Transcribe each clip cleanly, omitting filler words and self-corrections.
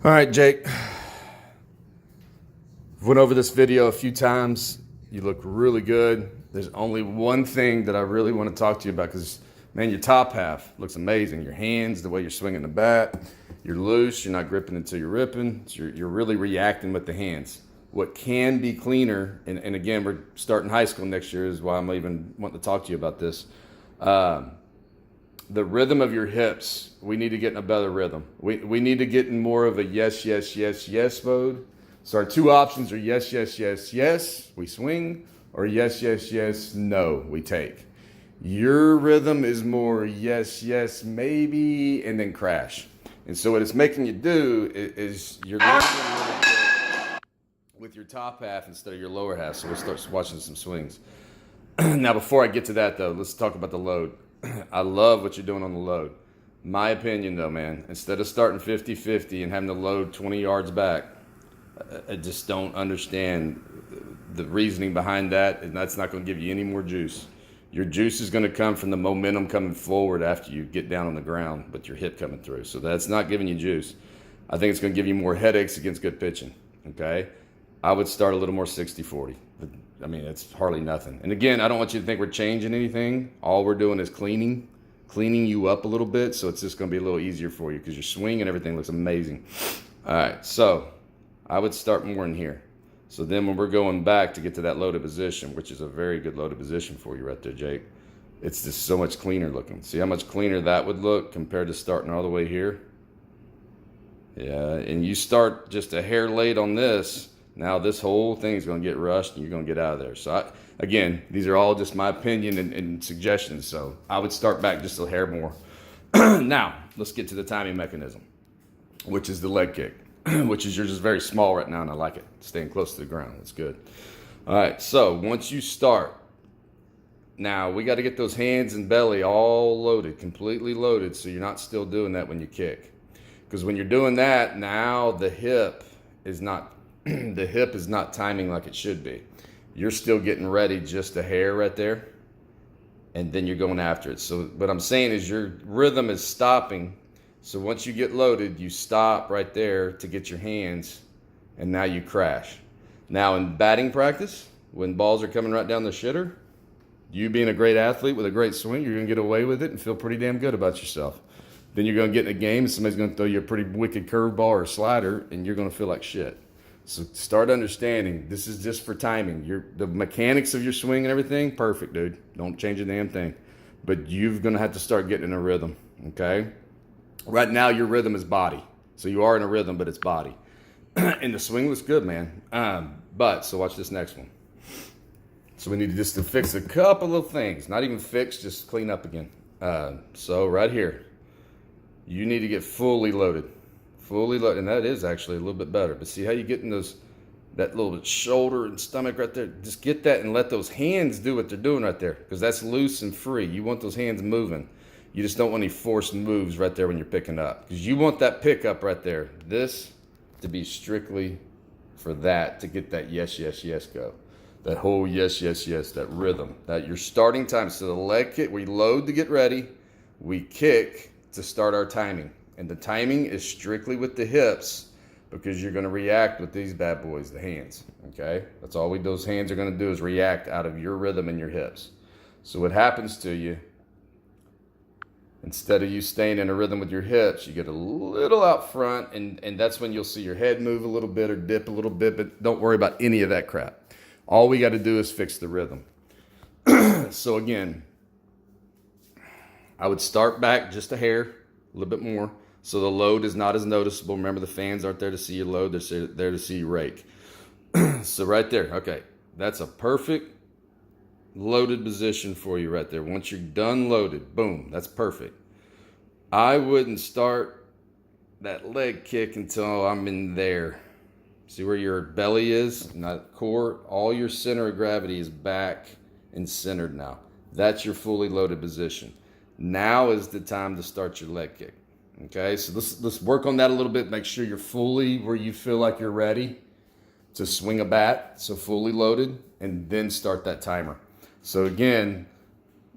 All right, Jake. Went over this video a few times. You look really good. There's only one thing that I really want to talk to you about because, man, your top half looks amazing. Your hands, the way you're swinging the bat, you're loose. You're not gripping until you're ripping. So you're really reacting with the hands. What can be cleaner, and again, we're starting high school next year is why I'm even wanting to talk to you about this. The rhythm of your hips, we need to get in a better rhythm. We need to get in more of a yes, yes, yes, yes mode. So our two options are yes, yes, yes, yes, we swing, or yes, yes, yes, no, we take. Your rhythm is more yes, yes, maybe, and then crash. And so what it's making you do is you're learning really good with your top half instead of your lower half. So we'll start watching some swings. Now, before I get to that, though, let's talk about the load. I love what you're doing on the load. My opinion, though, man, instead of starting 50-50 and having to load 20 yards back, I just don't understand the reasoning behind that, and that's not going to give you any more juice. Your juice is going to come from the momentum coming forward after you get down on the ground with your hip coming through. So that's not giving you juice. I think it's going to give you more headaches against good pitching, okay? I would start a little more 60-40. I mean, it's hardly nothing. And again, I don't want you to think we're changing anything. All we're doing is cleaning you up a little bit, so it's just going to be a little easier for you because your swing and everything looks amazing. All right, so I would start more in here. So then when we're going back to get to that loaded position, which is a very good loaded position for you right there, Jake, it's just so much cleaner looking. See how much cleaner that would look compared to starting all the way here? Yeah, and you start just a hair late on this, now this whole thing is going to get rushed and you're going to get out of there. So again, these are all just my opinion and suggestions. So I would start back just a hair more. Now, let's get to the timing mechanism, which is the leg kick, which is yours is very small right now, and I like it. Staying close to the ground. That's good. All right, so once you start, now we got to get those hands and belly all loaded, completely loaded, so you're not still doing that when you kick. Because when you're doing that, now the hip is not the hip is not timing like it should be. You're still getting ready just a hair right there, and then you're going after it. So what I'm saying is your rhythm is stopping. So once you get loaded, you stop right there to get your hands, and now you crash. Now in batting practice, when balls are coming right down the shitter, you being a great athlete with a great swing, you're going to get away with it and feel pretty damn good about yourself. Then you're going to get in a game and somebody's going to throw you a pretty wicked curveball or a slider, and you're going to feel like shit. So start understanding this is just for timing. The mechanics of your swing and everything, perfect, dude. Don't change a damn thing. But you're going to have to start getting in a rhythm, okay? Right now, your rhythm is body. So you are in a rhythm, but it's body. And the swing looks good, man. So watch this next one. So we need to fix a couple of things. Not even fix, just clean up again. So right here, you need to get fully loaded. Fully loaded, and that is actually a little bit better. But see how you get in that little shoulder and stomach right there? Just get that and let those hands do what they're doing right there, because that's loose and free. You want those hands moving. You just don't want any forced moves right there when you're picking up, because you want that pickup right there. This to be strictly for that, to get that yes, yes, yes go. That whole yes, yes, yes, that rhythm. That your starting time. So the leg kick, we load to get ready. We kick to start our timing. And the timing is strictly with the hips, because you're going to react with these bad boys, the hands, okay? That's all those hands are going to do is react out of your rhythm and your hips. So what happens to you, instead of you staying in a rhythm with your hips, you get a little out front, and that's when you'll see your head move a little bit or dip a little bit, but don't worry about any of that crap. All we got to do is fix the rhythm. So again, I would start back just a hair, a little bit more, so the load is not as noticeable. Remember, the fans aren't there to see you load, they're there to see you rake. So right there, okay, that's a perfect loaded position for you right there. Once you're done loaded, boom, that's perfect. I wouldn't start that leg kick until I'm in there. See where your belly is, not core, all your center of gravity is back and centered now. That's your fully loaded position. Now is the time to start your leg kick. Okay, so let's work on that a little bit. Make sure you're fully where you feel like you're ready to swing a bat, so fully loaded, and then start that timer. So again,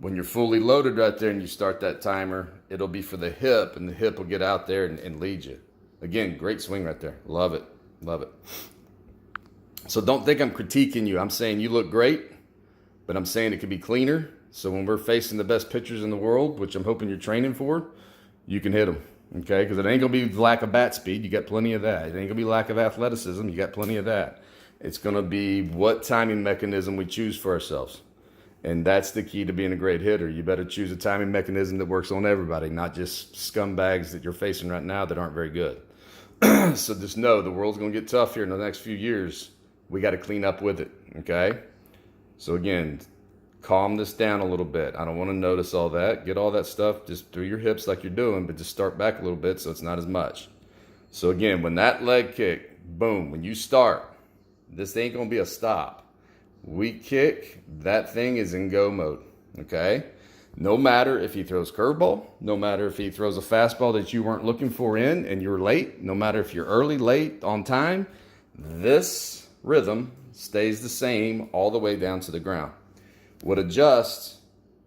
when you're fully loaded right there and you start that timer, it'll be for the hip, and the hip will get out there and lead you. Again, great swing right there. Love it. Love it. So don't think I'm critiquing you. I'm saying you look great, but I'm saying it could be cleaner. So when we're facing the best pitchers in the world, which I'm hoping you're training for, you can hit them. Okay? Because it ain't going to be lack of bat speed. You got plenty of that. It ain't going to be lack of athleticism. You got plenty of that. It's going to be what timing mechanism we choose for ourselves. And that's the key to being a great hitter. You better choose a timing mechanism that works on everybody, not just scumbags that you're facing right now that aren't very good. So just know the world's going to get tough here in the next few years. We got to clean up with it, okay? So again, calm this down a little bit. I don't want to notice all that. Get all that stuff just through your hips like you're doing, but just start back a little bit so it's not as much. So again, when that leg kick, boom, when you start, this ain't going to be a stop. We kick, that thing is in go mode, okay? No matter if he throws curveball, no matter if he throws a fastball that you weren't looking for in and you're late, no matter if you're early, late, on time, this rhythm stays the same all the way down to the ground. What adjusts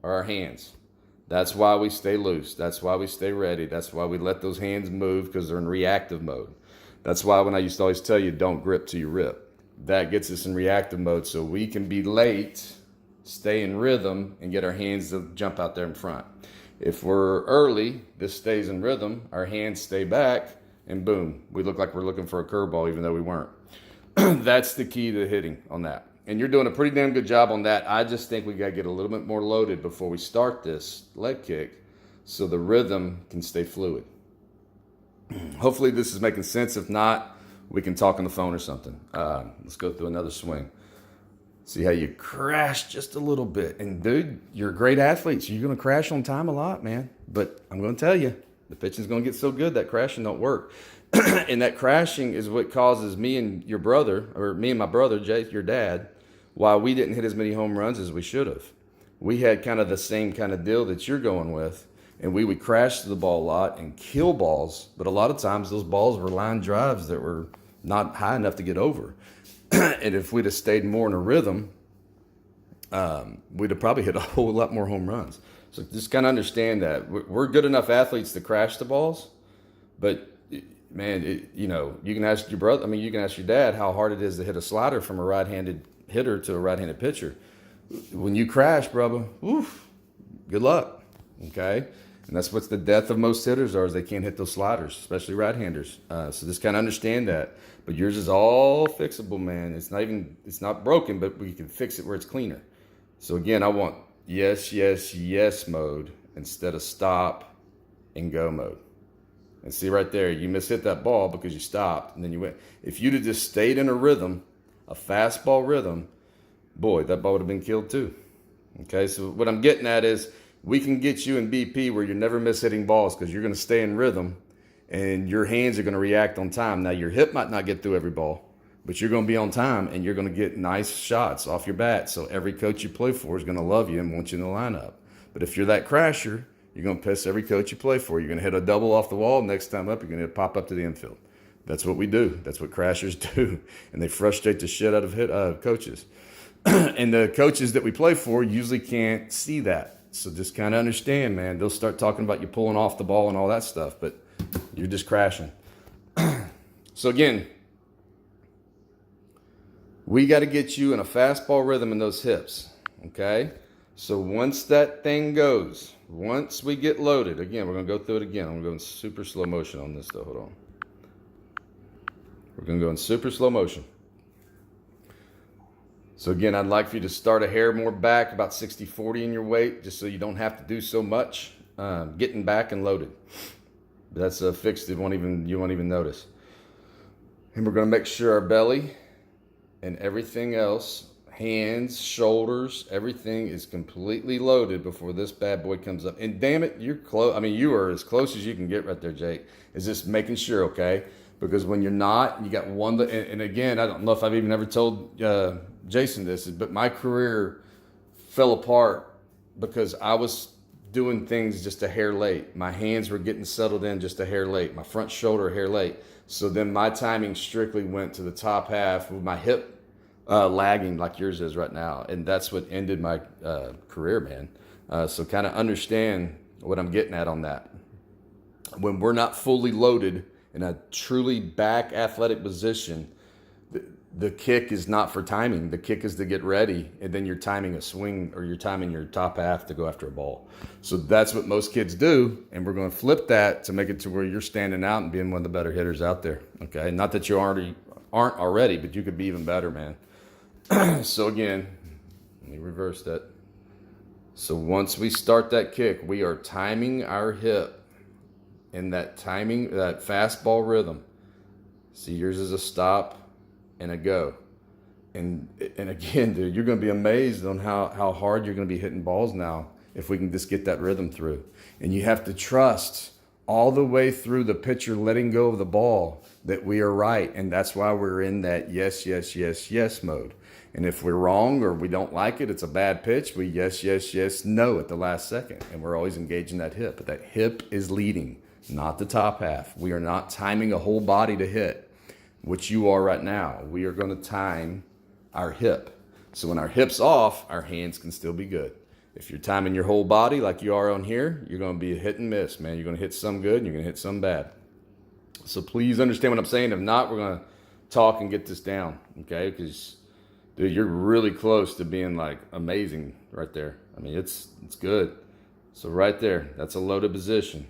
are our hands. That's why we stay loose. That's why we stay ready. That's why we let those hands move, because they're in reactive mode. That's why when I used to always tell you, don't grip till you rip. That gets us in reactive mode so we can be late, stay in rhythm, and get our hands to jump out there in front. If we're early, this stays in rhythm, our hands stay back, and boom, we look like we're looking for a curveball even though we weren't. That's the key to hitting on that. And you're doing a pretty damn good job on that. I just think we got to get a little bit more loaded before we start this leg kick so the rhythm can stay fluid. Hopefully this is making sense. If not, we can talk on the phone or something. Let's go through another swing. See how you crash just a little bit. And dude, you're a great athlete, so you're going to crash on time a lot, man. But I'm going to tell you, the pitching's going to get so good that crashing don't work. And that crashing is what causes me and your brother, or me and my brother, Jay, your dad, why we didn't hit as many home runs as we should have. We had kind of the same kind of deal that you're going with, and we would crash to the ball a lot and kill balls, but a lot of times those balls were line drives that were not high enough to get over. And if we'd have stayed more in a rhythm, we'd have probably hit a whole lot more home runs. So just kind of understand that. We're good enough athletes to crash the balls, but man, you can ask your brother, you can ask your dad how hard it is to hit a slider from a right-handed hitter to a right-handed pitcher. When you crash, brother, oof, good luck, okay? And that's what's the death of most hitters is they can't hit those sliders, especially right-handers. So just kind of understand that. But yours is all fixable, man. It's not broken, but we can fix it where it's cleaner. So again, I want yes, yes, yes mode instead of stop and go mode. And see right there, you mishit that ball because you stopped and then you went. If you'd have just stayed in a rhythm, a fastball rhythm, boy, that ball would have been killed too. Okay, so what I'm getting at is we can get you in BP where you're never mishitting balls because you're going to stay in rhythm and your hands are going to react on time. Now, your hip might not get through every ball, but you're going to be on time and you're going to get nice shots off your bat. So every coach you play for is going to love you and want you in the lineup. But if you're that crasher, you're going to piss every coach you play for. You're going to hit a double off the wall. Next time up, you're going to pop up to the infield. That's what we do. That's what crashers do. And they frustrate the shit out of coaches. And the coaches that we play for usually can't see that. So just kind of understand, man. They'll start talking about you pulling off the ball and all that stuff, but you're just crashing. So again, we got to get you in a fastball rhythm in those hips, okay? So once that thing goes, once we get loaded, again, we're going to go through it again. I'm going to go in super slow motion on this, though. Hold on. We're going to go in super slow motion. So again, I'd like for you to start a hair more back, about 60-40 in your weight, just so you don't have to do so much getting back and loaded. But that's fixed. You won't even notice. And we're going to make sure our belly and everything else, hands, shoulders, everything is completely loaded before this bad boy comes up. And damn it, you're close. You are as close as you can get right there, Jake. Is just making sure, okay? Because when you're not, you got one. And again, I don't know if I've even ever told Jason this, but my career fell apart because I was doing things just a hair late. My hands were getting settled in just a hair late. My front shoulder a hair late. So then my timing strictly went to the top half with my hip lagging like yours is right now. And that's what ended my career, man. So kind of understand what I'm getting at on that. When we're not fully loaded In a truly back athletic position, the kick is not for timing. The kick is to get ready, and then you're timing a swing or you're timing your top half to go after a ball. So that's what most kids do, and we're going to flip that to make it to where you're standing out and being one of the better hitters out there. Okay, not that you aren't already, but you could be even better, man. So again, let me reverse that. So once we start that kick, we are timing our hip in that timing, that fastball rhythm. See, yours is a stop and a go. And again, dude, you're going to be amazed on how hard you're going to be hitting balls now if we can just get that rhythm through. And you have to trust all the way through the pitcher letting go of the ball that we are right. And that's why we're in that yes, yes, yes, yes mode. And if we're wrong or we don't like it, it's a bad pitch, we yes, yes, yes, no at the last second. And we're always engaging that hip. But that hip is leading, not the top half. We are not timing a whole body to hit, which you are right now. We are going to time our hip. So when our hip's off, our hands can still be good. If you're timing your whole body like you are on here, you're going to be a hit and miss, man. You're going to hit some good and you're going to hit some bad. So please understand what I'm saying. If not, we're going to talk and get this down, okay? Because, dude, you're really close to being, like, amazing right there. I mean, it's good. So right there, that's a loaded position.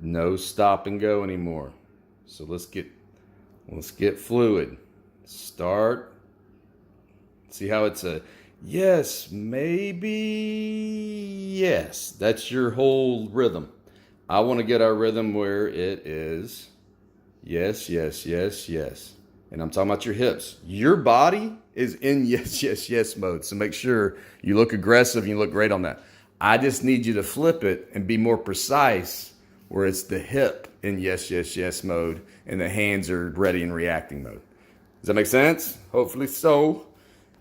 No stop and go anymore. So let's get fluid. Start. See how it's a yes, maybe, yes. That's your whole rhythm. I want to get our rhythm where it is yes, yes, yes, yes. And I'm talking about your hips. Your body is in yes, yes, yes mode. So make sure you look aggressive and you look great on that. I just need you to flip it and be more precise where it's the hip in yes, yes, yes mode and the hands are ready and reacting mode. Does that make sense? Hopefully so.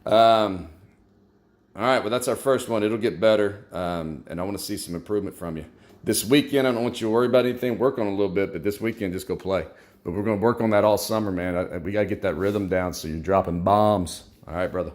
All right, well, that's our first one. It'll get better, and I want to see some improvement from you. This weekend, I don't want you to worry about anything. Work on it a little bit, but this weekend, just go play. But we're going to work on that all summer, man. We got to get that rhythm down so you're dropping bombs. All right, brother.